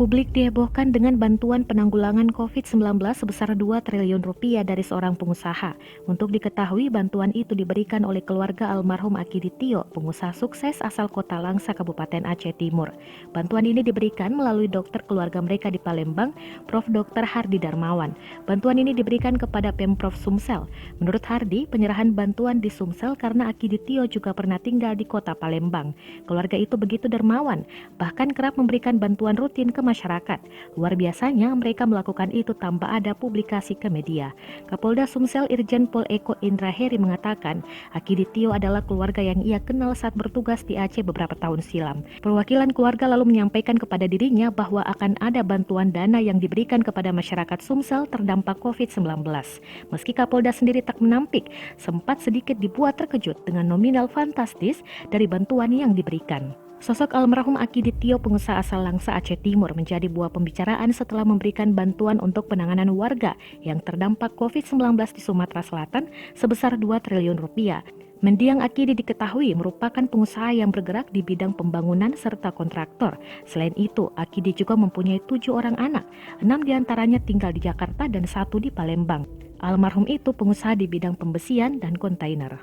Publik dihebohkan dengan bantuan penanggulangan COVID-19 sebesar 2 triliun rupiah dari seorang pengusaha. Untuk diketahui, bantuan itu diberikan oleh keluarga almarhum Aki Ditio, pengusaha sukses asal kota Langsa, Kabupaten Aceh Timur. Bantuan ini diberikan melalui dokter keluarga mereka di Palembang, Prof. Dr. Hardi Darmawan. Bantuan ini diberikan kepada Pemprov Sumsel. Menurut Hardi, penyerahan bantuan di Sumsel karena Aki Ditio juga pernah tinggal di kota Palembang. Keluarga itu begitu dermawan, bahkan kerap memberikan bantuan rutin ke masyarakat. Luar biasanya mereka melakukan itu tanpa ada publikasi ke media. Kapolda Sumsel Irjen Pol Eko Indra Heri mengatakan, Aki Ditio adalah keluarga yang ia kenal saat bertugas di Aceh beberapa tahun silam. Perwakilan keluarga lalu menyampaikan kepada dirinya bahwa akan ada bantuan dana yang diberikan kepada masyarakat Sumsel terdampak COVID-19. Meski Kapolda sendiri tak menampik, sempat sedikit dibuat terkejut dengan nominal fantastis dari bantuan yang diberikan. Sosok almarhum Aki Ditio, pengusaha asal Langsa, Aceh Timur, menjadi buah pembicaraan setelah memberikan bantuan untuk penanganan warga yang terdampak COVID-19 di Sumatera Selatan sebesar 2 triliun rupiah. Mendiang Akidi diketahui merupakan pengusaha yang bergerak di bidang pembangunan serta kontraktor. Selain itu, Akidi juga mempunyai 7 orang anak, 6 diantaranya tinggal di Jakarta dan 1 di Palembang. Almarhum itu pengusaha di bidang pembesian dan kontainer.